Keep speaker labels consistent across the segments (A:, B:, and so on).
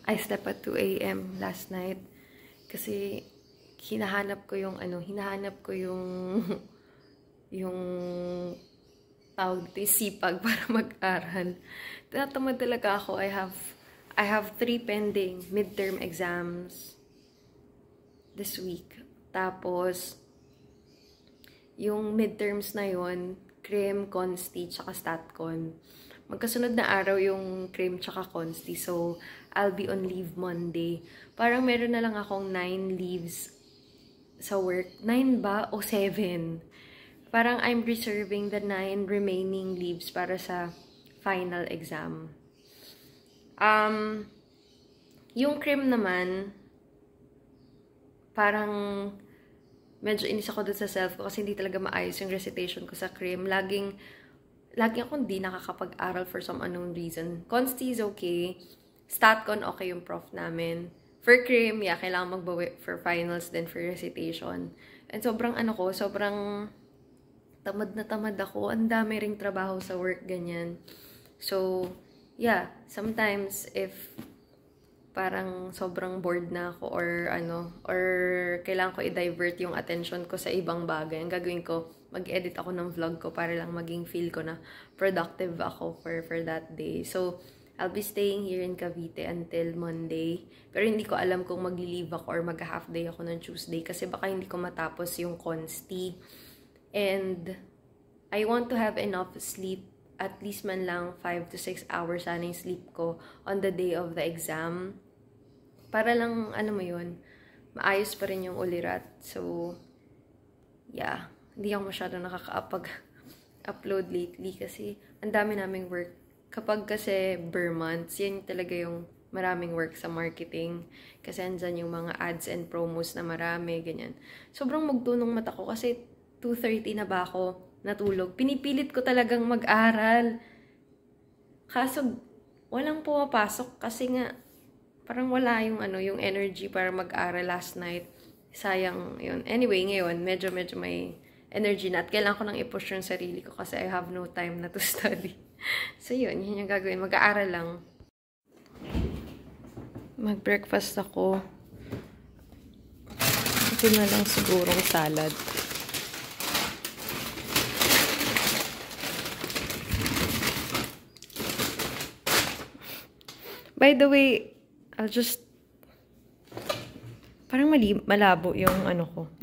A: I slept at 2 a.m. last night. Kasi, hinahanap ko yung yung tawag dito, sipag para mag-aral. Tinatamad talaga ako. I have 3 pending midterm exams this week. Tapos, yung midterms na yon, Crim, Consti, tsaka Statcon. Magkasunod na araw yung Crim tsaka Consti. So, I'll be on leave Monday. Parang meron na lang akong 9 leaves sa work. 9 ba? O 7? Parang I'm reserving the 9 remaining leaves para sa final exam. Yung Crim naman, parang medyo inis ako dun sa self ko kasi hindi talaga maayos yung recitation ko sa Crim. Laging akong di nakakapag-aral for some unknown reason. Consti is okay. Statcon, okay yung prof namin. For Crim, yeah, kailangan magbawi for finals then for recitation. And sobrang sobrang tamad na tamad ako. Ang dami ring trabaho sa work, ganyan. So, yeah, sometimes if parang sobrang bored na ako or kailangan ko i-divert yung attention ko sa ibang bagay. Ang gagawin ko, mag-edit ako ng vlog ko para lang maging feel ko na productive ako for that day. So, I'll be staying here in Cavite until Monday. Pero hindi ko alam kung mag-leave ako or mag-half day ako ng Tuesday kasi baka hindi ko matapos yung Consti. And I want to have enough sleep, at least man lang 5 to 6 hours sana yung sleep ko on the day of the exam. Para lang, alam mo yun, maayos pa rin yung ulirat. So, yeah, hindi ako masyado nakaka-upload lately kasi ang dami naming work. Kapag kasi bare months, yan talaga yung maraming work sa marketing. Kasi andyan yung mga ads and promos na marami, ganyan. Sobrang magtunong mata ko kasi 2:30 na ba ako natulog. Pinipilit ko talagang mag-aral. Kaso, walang pumapasok kasi nga, parang wala yung yung energy para mag-aral last night. Sayang yun. Anyway, ngayon, medyo may energy na at kailangan ko nang i-push yung sarili ko kasi I have no time na to study. So, yun yung gagawin. Mag-aaral lang. Mag-breakfast ako. Ito na lang sigurong salad. By the way, I'll just parang malabo yung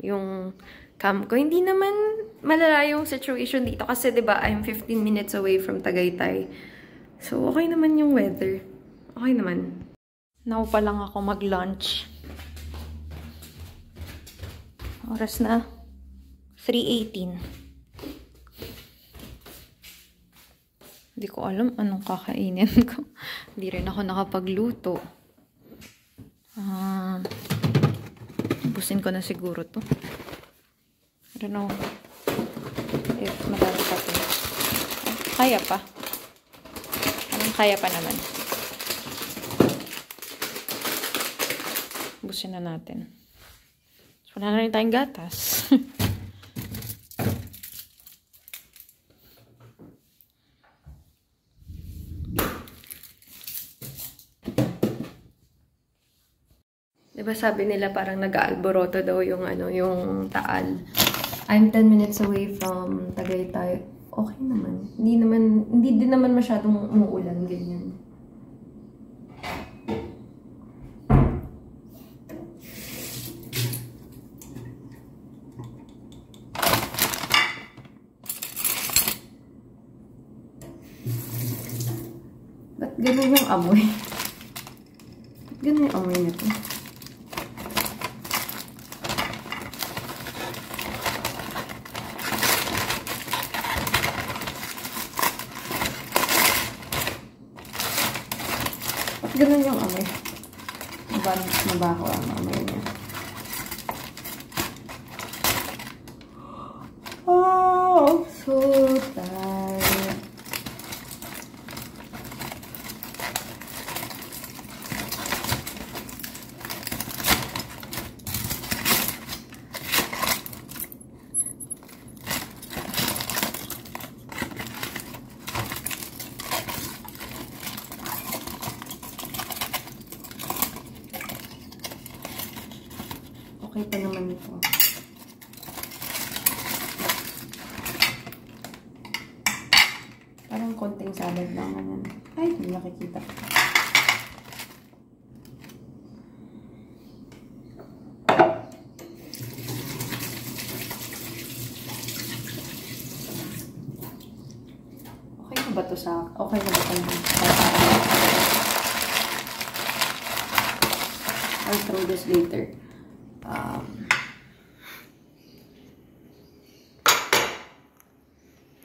A: yung cam ko. Hindi naman malala yung situation dito kasi 'di ba, I'm 15 minutes away from Tagaytay. So okay naman yung weather. Okay naman. Now pa lang ako mag-lunch. Oras na 3:18. Hindi ko alam anong kakainin ko. Hindi rin ako nakapagluto. Ubusin ko na siguro to. I don't know if madami pa to. Kaya pa. Anong kaya pa naman? Ubusin na natin. So, wala na rin tayong gatas. Diba sabi nila parang nag-aalboroto daw yung yung Taal. I'm 10 minutes away from Tagaytay. Okay naman. Hindi din naman masyadong umuulan, ganyan. Ba't ganun yung amoy? Ba't ganun yung amoy nito? Ganun yung amoy. Mabaho ang amoy niya. Oh, so tired. ito. Parang konting salad lang ganyan. Ay, hindi nakikita. Okay na ba ito sa... Okay na ba ito? I'll throw this later.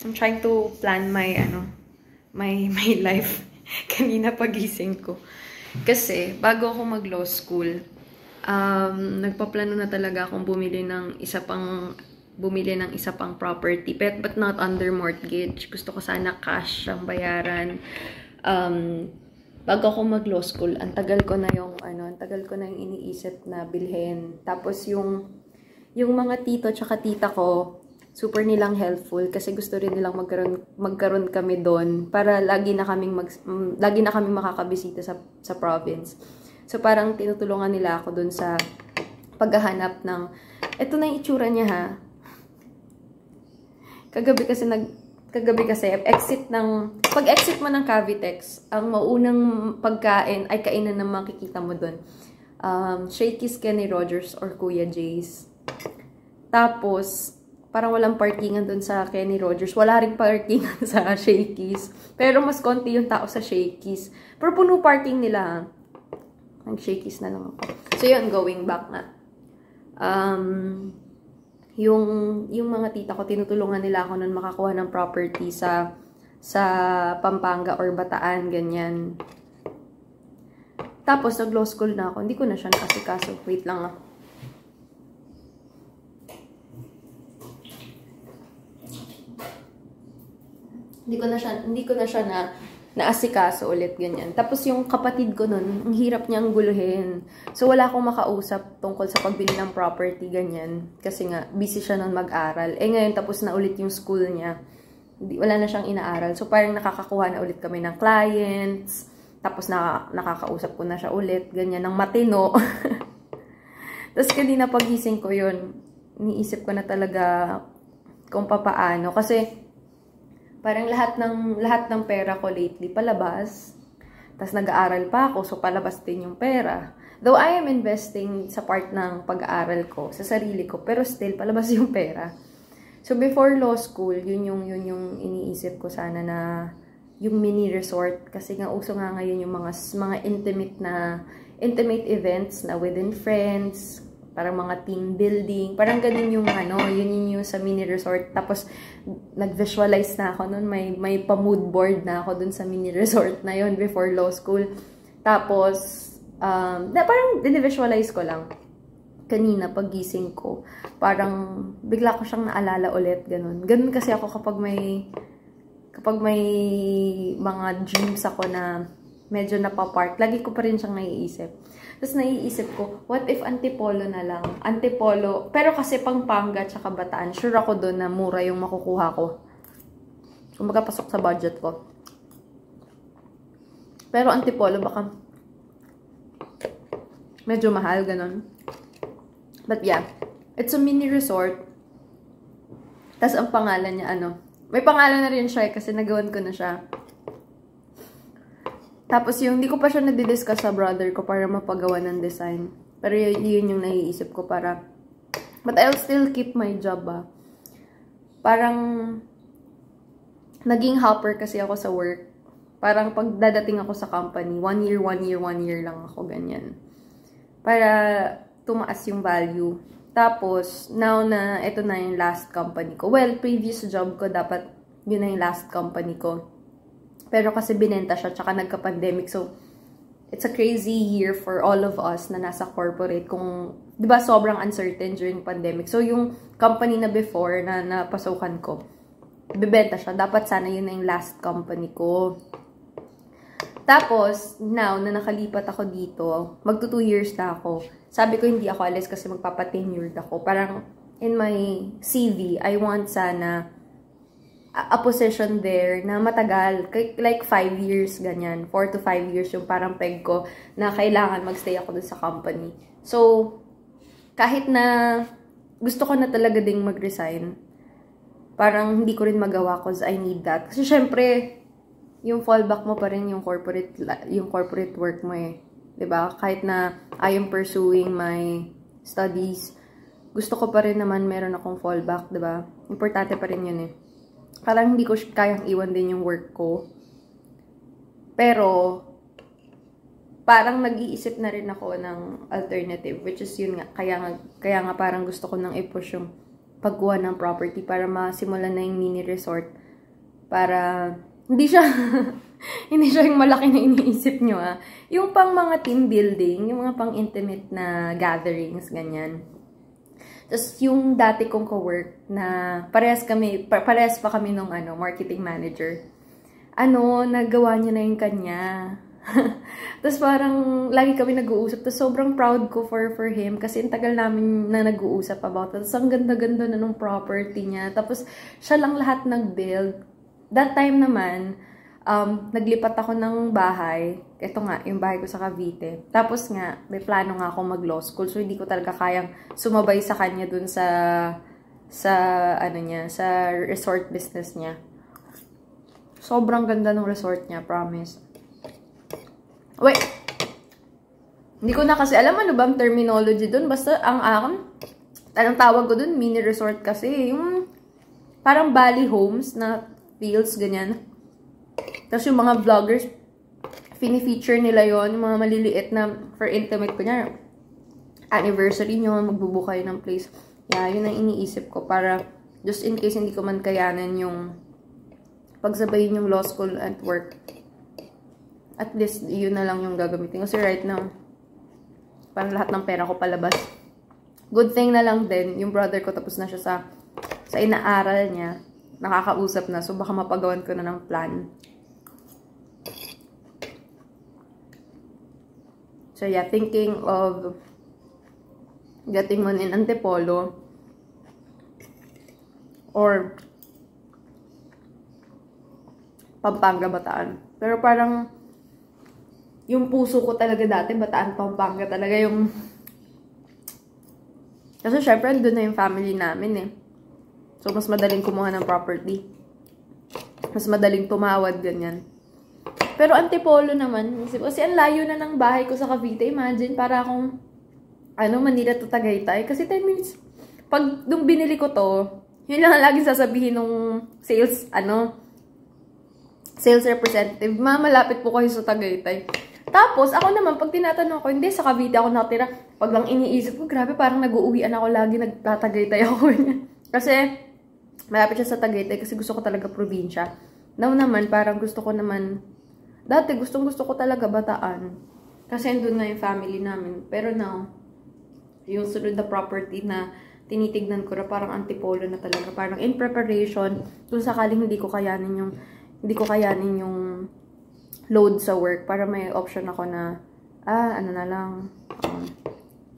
A: I'm trying to plan my life kanina pagising ko. Kasi bago ako mag-law school, nagpaplano na talaga akong bumili ng isa pang property, but not under mortgage. Gusto ko sana cash ang bayaran. Bago ako mag-law school, ang tagal ko na yung iniisip na bilhin. Tapos yung mga tito tsaka tita ko, super nilang helpful kasi gusto rin nilang magkaroon kami doon para lagi na kaming makakabisita sa province. So parang tinutulungan nila ako doon sa paghahanap ng eto na yung itsura niya ha. Kagabi kasi pag-exit mo ng Cavitex, ang maunang pagkain ay kainan na makikita mo doon. Shakey's Kenny Rogers or Kuya Jay's. Tapos parang walang parkingan doon sa Kenny Rogers. Wala ring parkingan sa Shakey's. Pero mas konti yung tao sa Shakey's. Pero puno parking nila. Ang Shakey's na lang ako. So yun, going back na. Yung mga tita ko, tinutulungan nila ako nun makakuha ng property sa Pampanga or Bataan, ganyan. Tapos, nag-law school na ako. Hindi ko na siya nakasikaso. Wait lang ah. Hindi ko na siya naasikaso ulit, ganyan. Tapos yung kapatid ko nun, ang hirap niyang guluhin. So wala akong makausap tungkol sa pagbili ng property, ganyan. Kasi nga, busy siya nun mag-aral. Ngayon, tapos na ulit yung school niya. Wala na siyang inaaral. So parang nakakakuha na ulit kami ng clients. Tapos nakakausap ko na siya ulit, ganyan, ng matino. Tapos kanina pagising ko yun, iniisip ko na talaga kung papaano. Kasi parang lahat ng pera ko lately palabas. Tapos nag-aaral pa ako, so palabas din yung pera. Though I am investing sa part ng pag-aaral ko, sa sarili ko, pero still palabas yung pera. So before law school, yun yung iniisip ko sana na yung mini resort, kasi nga uso nga ngayon yung mga intimate events na within friends, parang mga team building, parang ganun yung yun yung sa mini resort. Tapos nag-visualize na ako noon, may pa-mood board na ako dun sa mini resort na yun before law school. Tapos parang dinivisualize ko lang kanina pagising ko. Parang bigla ko siyang naalala ulit, ganun. Ganun kasi ako kapag may mga dreams ako na medyo napapark, lagi ko pa rin siyang naiisip. Tapos naiisip ko, what if Antipolo na lang? Antipolo, pero kasi Pampanga tsaka Bataan, sure ako doon na mura yung makukuha ko. Kung magkapasok sa budget ko. Pero Antipolo baka medyo mahal, ganun. But yeah, it's a mini resort. Tapos ang pangalan niya, may pangalan na rin siya kasi nagawan ko na siya. Tapos yung, hindi ko pa siya nadi-discuss sa brother ko para mapagawa ng design. Pero yun yung naiisip ko para, but I'll still keep my job Parang, naging helper kasi ako sa work. Parang pag dadating ako sa company, 1 year lang ako, ganyan. Para tumaas yung value. Tapos, now na, ito na yung last company ko. Well, previous job ko, dapat yun na yung last company ko. Pero kasi binenta siya, tsaka nagka-pandemic. So, it's a crazy year for all of us na nasa corporate. Kung, di ba, sobrang uncertain during pandemic. So, yung company na before na napasukan ko, bibenta siya. Dapat sana yun na yung last company ko. Tapos, now, na nakalipat ako dito, magto 2 years na ako. Sabi ko, hindi ako alis kasi magpapa-tenured ako. Parang, in my CV, I want sana a position there na matagal, like 5 years, ganyan. 4 to 5 years yung parang peg ko na kailangan magstay ako dun sa company. So, kahit na gusto ko na talaga ding mag-resign. Parang hindi ko rin magawa cause I need that. Kasi syempre, yung fallback mo pa rin yung corporate work mo eh. 'Di ba? Kahit na I am pursuing my studies, gusto ko pa rin naman meron akong fallback, 'di ba? Importante pa rin 'yun eh. Parang hindi ko kayang iwan din yung work ko. Pero parang nag-iisip na rin ako ng alternative, which is yun nga, kaya nga parang gusto ko nang i-push yung pagkuha ng property para masimulan na yung mini resort. Para hindi siya hindi siya yung malaki na iniisip nyo ah. Yung pang mga team building, yung mga pang intimate na gatherings, ganyan. Tapos yung dati kong co-work na parehas pa kami nung marketing manager. Nagawa niya na yung kanya. Tapos parang lagi kami nag-uusap. Tapos sobrang proud ko for him kasi ang tagal namin na nag-uusap about it. Tapos ang ganda-ganda na nung property niya. Tapos siya lang lahat nag-build. That time naman, naglipat ako ng bahay. Ito nga, yung bahay ko sa Cavite. Tapos nga, may plano nga ako mag-law school. So hindi ko talaga kayang sumabay sa kanya dun sa resort business niya. Sobrang ganda ng resort niya, promise. Wait. Hindi ko na kasi alam ano ba ang terminology dun. Basta anong tawag ko dun, mini resort kasi. Yung parang Bali homes na fields, ganyan. Tapos yung mga vloggers, fini-feature nila yon, yung mga maliliit na for intimate, kunya anniversary nyo, magbubuka kayo ng place. Yeah, yun ang iniisip ko para just in case hindi ko man kayanan yung pagsabayin yung law school at work. At least, yun na lang yung gagamitin. Kasi right now, parang lahat ng pera ko palabas. Good thing na lang din, yung brother ko tapos na siya sa inaaral niya. Nakakausap na. So, baka mapagawan ko na ng plan. So, yeah, thinking of getting one in Antipolo or Pampanga, Bataan. Pero parang yung puso ko talaga dati, Bataan, Pampanga talaga yung... Kasi syempre, doon na yung family namin eh. So, mas madaling kumuha ng property. Mas madaling tumawad, ganyan. Pero Antipolo naman, kasi ang layo na ng bahay ko sa Cavite. Imagine, para akong, Manila to Tagaytay. Kasi 10 minutes, pag nung binili ko to, yun lang ang laging sasabihin nung sales representative, malapit po kayo sa Tagaytay. Tapos, ako naman, pag tinatanong ko, hindi, sa Cavite ako nakatira. Pag lang iniisip ko, grabe, parang nag-uuwian ako lagi, nagtatagaytay ako. Kasi, malapit siya sa Tagaytay kasi gusto ko talaga probinsya. Now naman, parang gusto ko naman, dati gustong-gusto ko talaga Bataan. Kasi doon na yung family namin. Pero now, yung sunod na property na tinitignan ko na parang Antipolo na talaga. Parang in preparation, kung sakaling hindi ko kayanin yung load sa work para may option ako na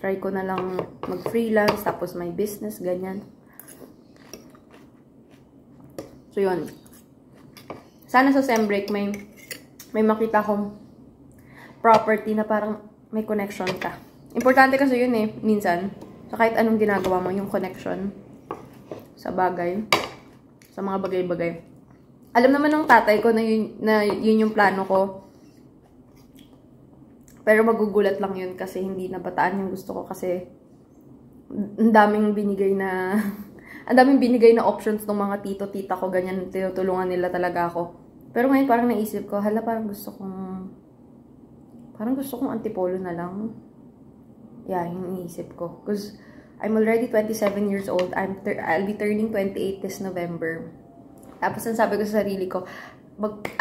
A: try ko na lang mag-freelance tapos may business, ganyan. So, yun. Sana sa sem break may makita akong property na parang may connection ka. Importante kasi yun eh, minsan. So, kahit anong ginagawa mo, yung connection sa bagay, sa mga bagay-bagay. Alam naman ng tatay ko na yun yung plano ko. Pero magugulat lang yun kasi hindi na Bataan yung gusto ko kasi ang daming binigay na options ng mga tito-tita ko, ganyan, tinutulungan nila talaga ako. Pero ngayon parang naisip ko, parang gusto kong Antipolo na lang. Yeah, yung naisip ko. Because I'm already 27 years old. I'll be turning 28 this November. Tapos ang sabi ko sa sarili ko,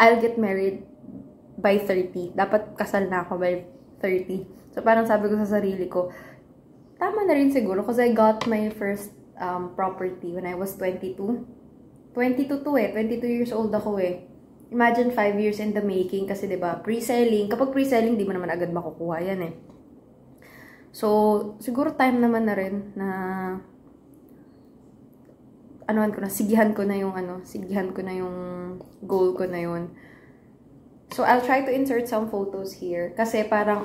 A: I'll get married by 30. Dapat kasal na ako by 30. So parang sabi ko sa sarili ko, tama na rin siguro because I got my first property when I was 22. 22 years old ako eh. Imagine 5 years in the making kasi 'di ba, pre-selling. Kapag pre-selling, di mo naman agad makukuha yan eh. So, siguro time naman na rin na sigihan ko na yung goal ko na yun. So, I'll try to insert some photos here. Kasi parang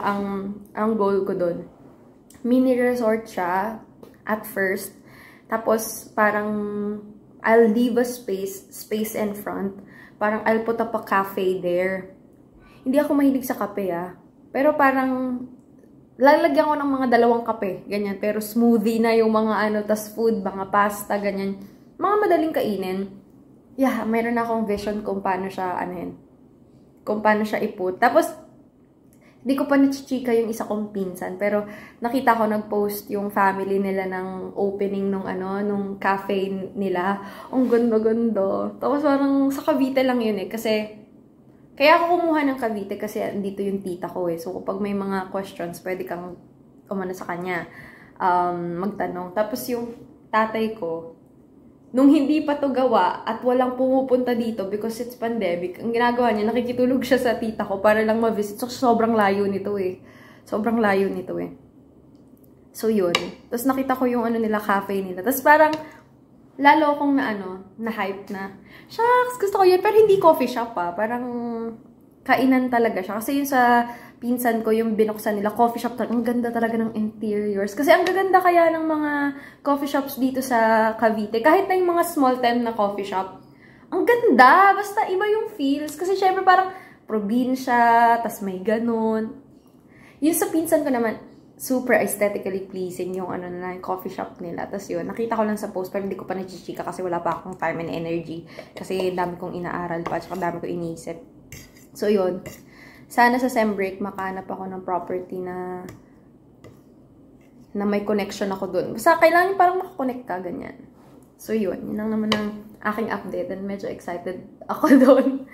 A: ang goal ko dun, mini resort siya at first. Tapos, parang, I'll leave a space in front. Parang, I'll put up a cafe there. Hindi ako mahilig sa kape, ah. Pero parang, lalagyan ko ng mga 2 kape, ganyan. Pero smoothie na yung mga tas food, mga pasta, ganyan. Mga madaling kainin. Yeah, mayroon akong vision kung paano siya, kung paano siya iput. Tapos, di ko pa nachichika yung isa kong pinsan, pero nakita ko nag-post yung family nila ng opening nung cafe nila. Ang ganda-ganda. Tapos parang sa Cavite lang yun eh, kasi kaya ako kumuha ng Cavite kasi dito yung tita ko eh. So kapag may mga questions, pwede kang umano sa kanya, magtanong. Tapos yung tatay ko, nung hindi pa to gawa at walang pumupunta dito because it's pandemic, ang ginagawa niya, nakikitulog siya sa tita ko para lang ma-visit. So, sobrang layo nito eh. Sobrang layo nito eh. So, yun. Tapos nakita ko yung nila, cafe nila. Tapos parang, lalo akong na-hype na, shucks, gusto ko yun. Pero hindi coffee shop pa. Parang, kainan talaga siya. Kasi yung sa pinsan ko, yung binuksan nila, coffee shop talaga. Ang ganda talaga ng interiors. Kasi ang gaganda kaya ng mga coffee shops dito sa Cavite. Kahit na yung mga small time na coffee shop. Ang ganda! Basta iba yung feels. Kasi syempre parang probinsya, tas may ganun. Yung sa pinsan ko naman, super aesthetically pleasing yung yung coffee shop nila. Tas yun, nakita ko lang sa post, pero hindi ko pa nachichika kasi wala pa akong time and energy. Kasi dami kong inaaral pa, tsaka dami ko iniisip. So yun. Sana sa sem break, makahanap ako ng property na may connection ako dun. Basta kailangan parang makakonect ka, ganyan. So, yun. Yun lang naman ang aking update. And medyo excited ako dun.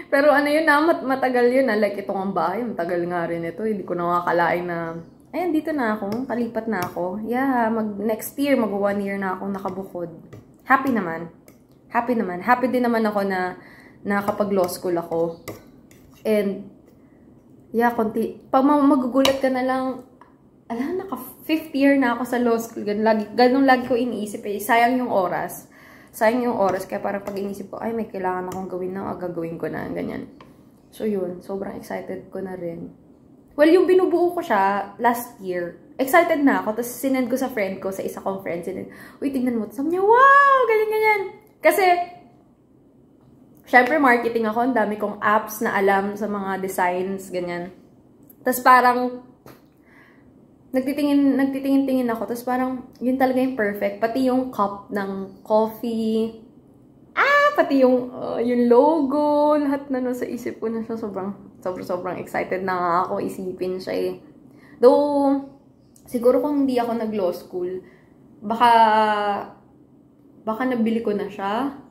A: Pero yun na, matagal yun. Like, itong ang bahay, matagal nga rin ito. Hindi ko nakakalain na, ayan, dito na ako. Kalipat na ako. Yeah, next year, 1 year na akong nakabukod. Happy naman. Happy naman. Happy din naman ako na nakapag-law school ako. And, yeah, pag magugulat ka na lang, naka-5th year na ako sa law school. Ganun lagi ko iniisip eh. Sayang yung oras. Sayang yung oras. Kaya parang pag iniisip ko, ay, may kailangan akong gawin na, gagawin ko na, ganyan. So, yun. Sobrang excited ko na rin. Well, yung binubuo ko siya last year, excited na ako. Tapos, sinend ko sa friend ko, sa isa kong friend, uy, tingnan mo. Sabi niya, wow! Ganyan, ganyan. Kasi, syempre, marketing ako. Ang dami kong apps na alam sa mga designs, ganyan. Tapos parang, nagtitingin-tingin ako. Tapos parang, yun talaga yung perfect. Pati yung cup ng coffee. Pati yung logo. Lahat na sa isip ko na siya. Sobrang excited na nga ako isipin siya eh. Though, siguro kung hindi ako nag-law school, baka nabili ko na siya.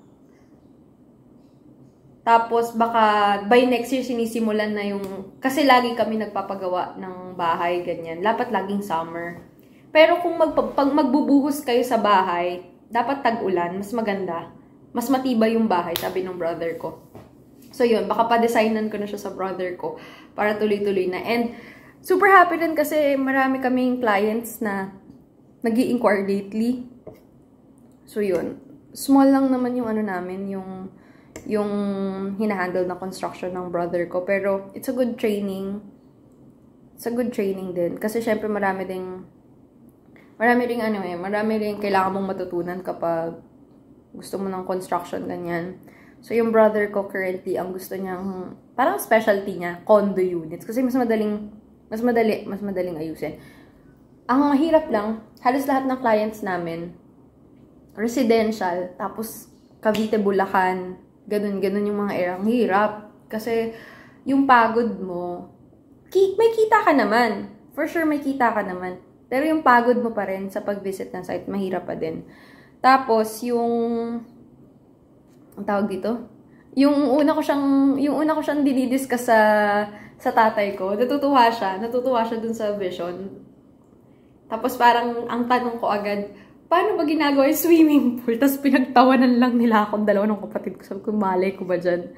A: Tapos, baka by next year sinisimulan na yung... Kasi lagi kami nagpapagawa ng bahay, ganyan. Dapat laging summer. Pero kung pag magbubuhos kayo sa bahay, dapat tag-ulan, mas maganda. Mas matibay yung bahay, sabi ng brother ko. So yun, baka pa-designan ko na siya sa brother ko para tuloy-tuloy na. And super happy din kasi marami kaming clients na nag-i-inquire lately. So yun, small lang naman yung namin, yung hinahandle na construction ng brother ko. Pero, it's a good training. It's a good training din. Kasi, syempre, marami ring kailangan mong matutunan kapag gusto mo ng construction, ganyan. So, yung brother ko currently, ang gusto niyang, parang specialty niya, condo units. Kasi mas madaling ayusin. Ang mahirap lang, halos lahat ng clients namin, residential, tapos Cavite, Bulacan, ganun yung mga area. Ang hirap. Kasi, yung pagod mo, may kita ka naman. For sure, may kita ka naman. Pero yung pagod mo pa rin sa pag-visit ng site, mahirap pa din. Tapos, ang tawag dito? Yung una ko siyang dinidiscuss sa tatay ko. Natutuwa siya dun sa vision. Tapos, parang, ang tanong ko agad, paano ba ginagawa yung swimming pool? Tapos pinagtawanan lang nila akong dalawa ng kapatid ko. Sabi ko, malay ko ba dyan?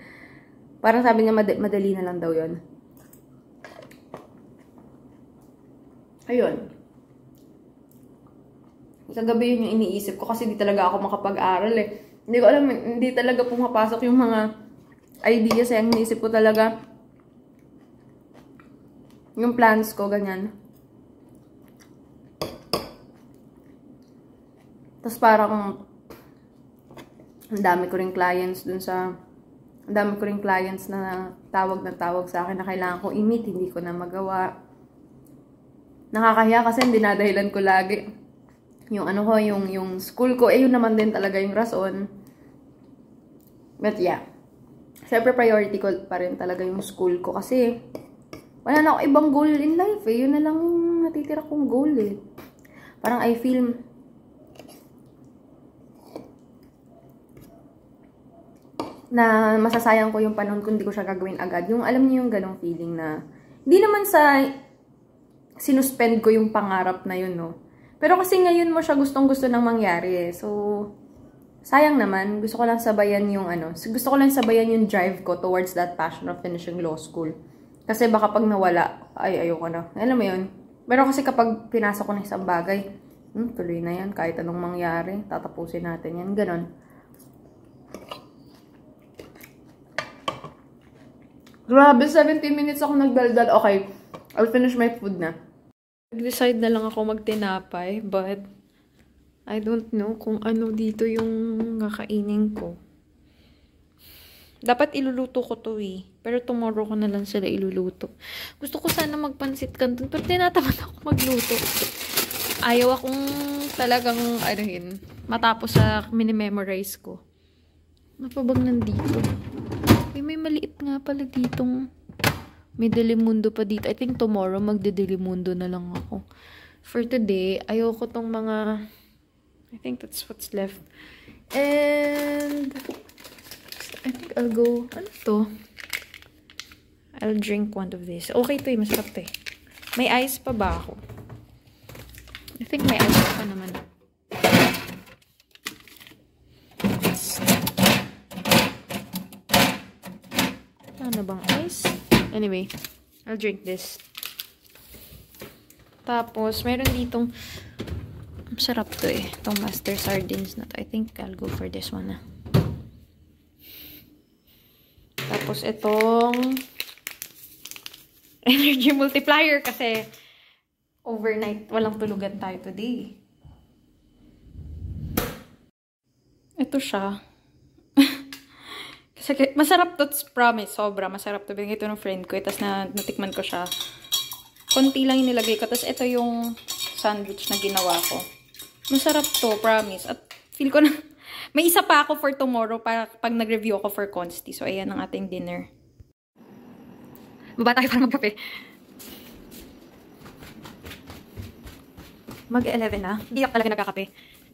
A: Parang sabi niya, madali na lang daw yun. Ayun. Kagabi yun yung iniisip ko kasi di talaga ako makapag-aral eh. Hindi ko alam, hindi talaga pumapasok yung mga ideas eh. Ang iniisip ko talaga, yung plans ko, ganyan. Tapos parang, ang dami ko ring clients na tawag sa akin na kailangan ko i-meet, hindi ko na magawa. Nakakahiya kasi dinadahilan ko lagi yung yung school ko. Yun naman din talaga yung rason. But yeah, syempre priority ko pa rin talaga yung school ko kasi wala na ako ibang goal in life eh. Yun na lang yung natitira kong goal eh. Parang I feel na masasayang ko yung panahon kung hindi ko siya gagawin agad. Yung alam niyo yung ganong feeling na hindi naman sa sinuspend ko yung pangarap na yun, no? Pero kasi ngayon mo siya gustong-gusto nang mangyari eh. So, sayang naman. Gusto ko lang sabayan yung drive ko towards that passion of finishing law school. Kasi baka pag nawala, ay ayoko na. Alam mo yun? Pero kasi kapag pinasok ko na isang bagay, tuloy na yan. Kahit anong mangyari, tatapusin natin yan. Ganon. Grabe, 17 minutes ako nagdaldal. Okay, I'll finish my food na. Nag-decide na lang ako magtinapay, but I don't know kung ano dito yung kakainin ko. Dapat iluluto ko to eh. Pero tomorrow ko na lang sila iluluto. Gusto ko sana magpansit canton, pero tinatamad ako magluto. Ayaw akong talagang matapos sa mini-memorize ko. Ano pa bang nandito? May maliit nga pala ditong may Delimundo pa dito. I think tomorrow magde-Delimundo na lang ako. For today, ayoko tong mga I think that's what's left. And I think I'll go ano to? I'll drink one of this. Okay to eh, masarap to eh. May ice pa ba ako? I think may ice pa naman. Ano bang ice? Anyway, I'll drink this. Tapos, meron ditong sarap to eh. Itong Master Sardines na to. I think I'll go for this one na. Tapos, itong energy multiplier kasi overnight, walang tulugan tayo today. Ito siya. Kasi masarap to, promise. Sobra. Masarap to. Binigay ito ng friend ko. Tapos natikman ko siya. Konti lang yung nilagay ko. Tapos ito yung sandwich na ginawa ko. Masarap to, promise. At feel ko na, may isa pa ako for tomorrow pag nag-review ako for Consti. So, ayan ang ating dinner. Baba tayo para magkape. Mag-11 na. Hindi ako talaga nagkakape.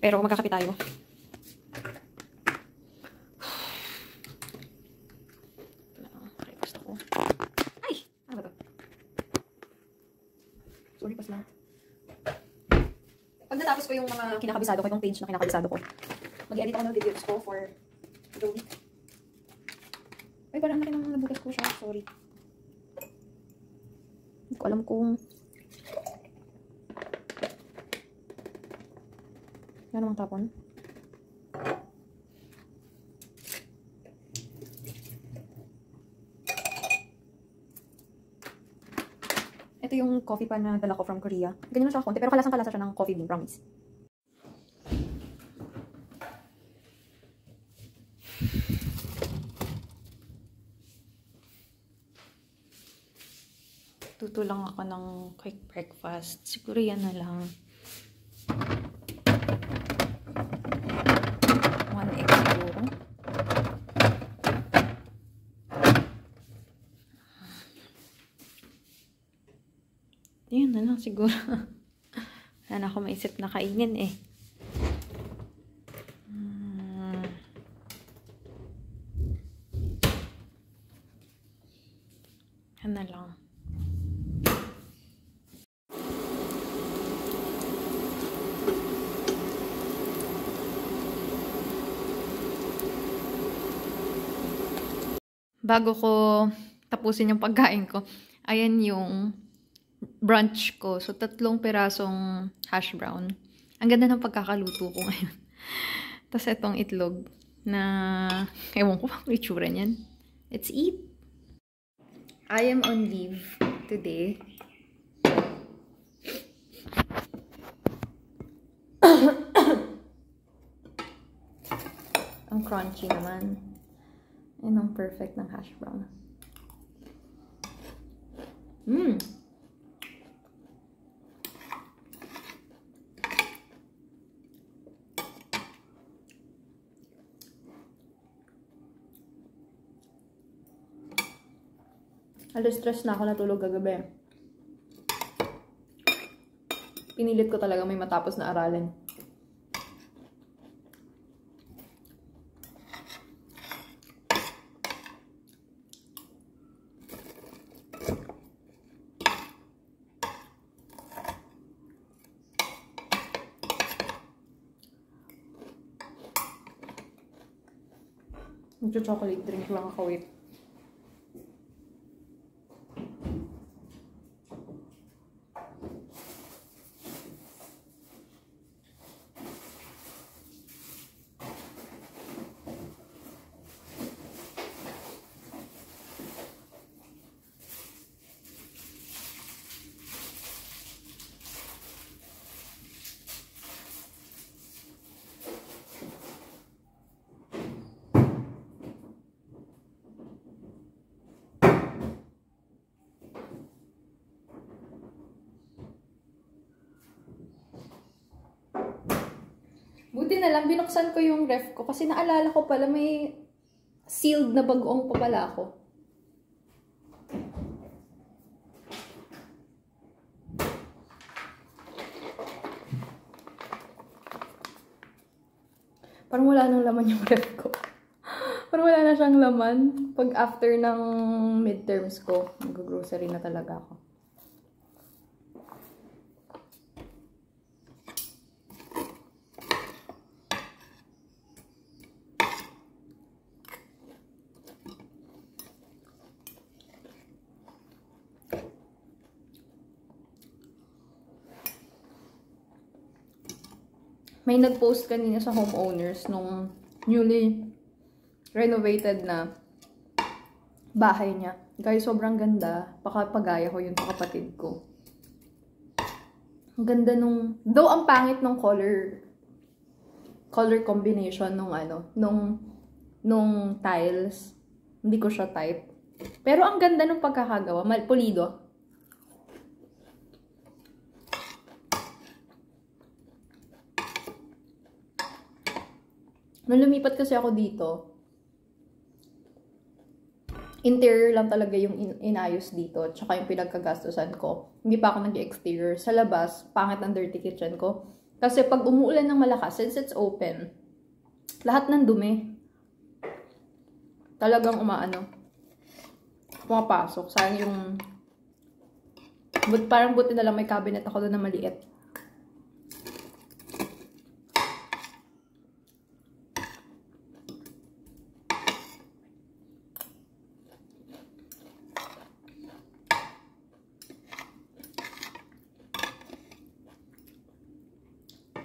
A: Pero magkakape tayo. Ay! Ano ba to? Sorry, pas lang. Pag natapos ko yung mga kinakabisado ko, yung page na kinakabisado ko, mag-edit ako ng videos ko for the week. Ay, parang laki ng nabukas ko siya. Sorry. Hindi ko alam kung ano namang tapon. Ito yung coffee pa na dala ko from Korea. Ganyan na siya konti, pero kalasang-kalasa siya ng coffee bean, promise. Tuto lang ako ng quick breakfast. Siguro yan na lang. 1 egg siguro. Yan na lang siguro. Wala na ako maisip na kainin eh. Yan na lang. Bago ko tapusin yung pagkain ko, ayan yung brunch ko. So, 3 pirasong hash brown. Ang ganda ng pagkakaluto ko ngayon. Tapos, itong itlog na, ewan ko bang itsura niyan. Let's eat! I am on leave today. Ang crunchy naman. Yan ang perfect ng hash brown. Alas stress na ako natulog kagabi. Pinilit ko talaga may matapos na aralin. Chocolate drink lang ako, wait. Buti na lang, binuksan ko yung ref ko kasi naalala ko pala may sealed na bagoong pa pala ako. Parang wala nang laman yung ref ko. Parang wala na siyang laman. Pag after ng midterms ko, mag-grocery na talaga ako. May nag-post kanina sa homeowners nung newly renovated na bahay niya. Guys, sobrang ganda. Pagaya ko yun sa kapatid ko. Ang ganda nung... Though ang pangit nung color combination nung tiles. Hindi ko siya type. Pero ang ganda nung pagkakagawa. Pulido. Nung lumipat kasi ako dito, interior lang talaga yung inayos dito, tsaka yung pinagkagastusan ko. Hindi pa ako nag-exterior. Sa labas, pangit ang dirty kitchen ko. Kasi pag umuulan ng malakas, since it's open, lahat ng dumi, talagang pumapasok. Sayang yung, parang buti na lang may cabinet ako doon na maliit.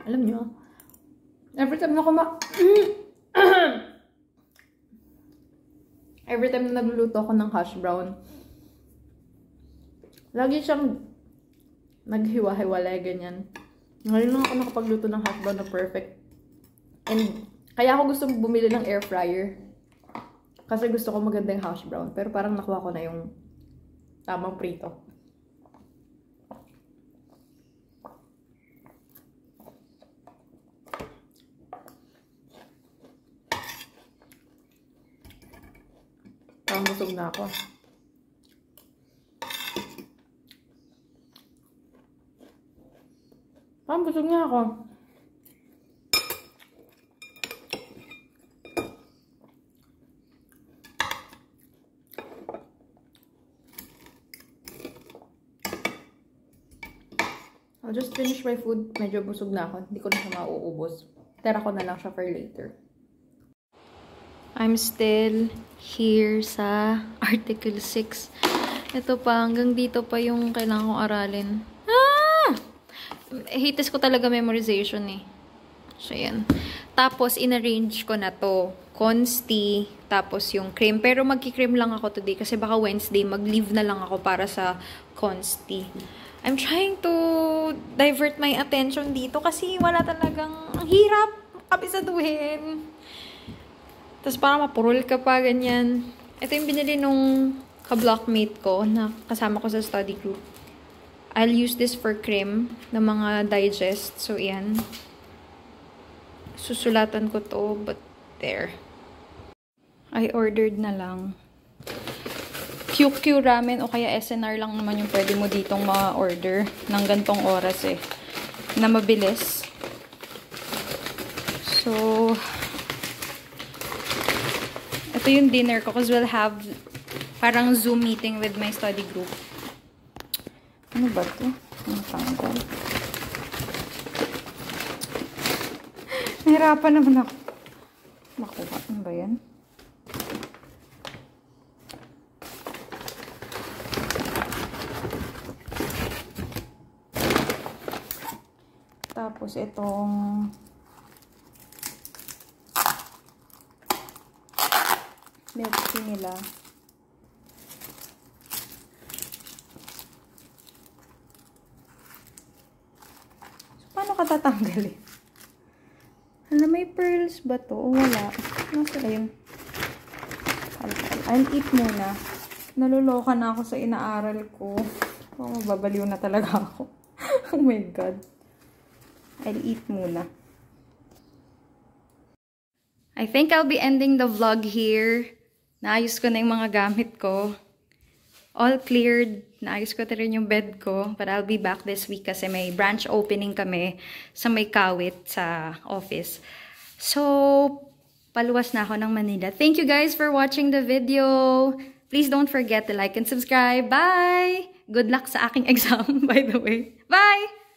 A: Alam nyo, every time na every time na nagluluto ako ng hash brown, lagi siyang naghiwa-hiwalay, ganyan. Ngayon lang ako nakapagluto ng hash brown na perfect. And kaya ako gusto bumili ng air fryer. Kasi gusto ko maganda yung hash brown. Pero parang nakuha ko na yung tamang prito. Parang busog na ako. Parang busog na ako. I'll just finish my food. Medyo busog na ako. Hindi ko na siya mauubos. Tira ko na lang siya for later. I'm still here sa Article 6. Ito pa, hanggang dito pa yung kailangan kong aralin. Haters ko talaga memorization eh. So, yan. Tapos, in-arrange ko na to. Consti, tapos yung cream. Pero magki-cream lang ako today kasi baka Wednesday mag-leave na lang ako para sa Consti. I'm trying to divert my attention dito kasi wala talagang ang hirap kabisaduhin.
B: Tapos parang mapurol ka pa, ganyan. Ito yung binili nung ka-blockmate ko na kasama ko sa study group. I'll use this for cream ng mga digest. So, yan. Susulatan ko to, but there. I ordered na lang. QQ ramen o kaya SNR lang naman yung pwede mo ditong ma-order ng gantong oras eh. Na mabilis. So, ito yung dinner ko because we'll have parang Zoom meeting with my study group. Ano ba ito? Ang tanggal. Nahirapan naman ako. Makuha. Ano ba yan? Tapos itong milk tea nila. So, paano ka tatanggalin? Alam, may pearls ba to? O wala? Nasa yun? I'll eat muna. Naluloka na ako sa inaaral ko. Oh, mababaliw na talaga ako. Oh my God. I'll eat muna. I think I'll be ending the vlog here. Naayos ko na yung mga gamit ko. All cleared. Naayos ko na rin yung bed ko. But I'll be back this week kasi may branch opening kami sa may Kawit sa office. So, paluwas na ako ng Manila. Thank you guys for watching the video. Please don't forget to like and subscribe. Bye! Good luck sa aking exam, by the way. Bye!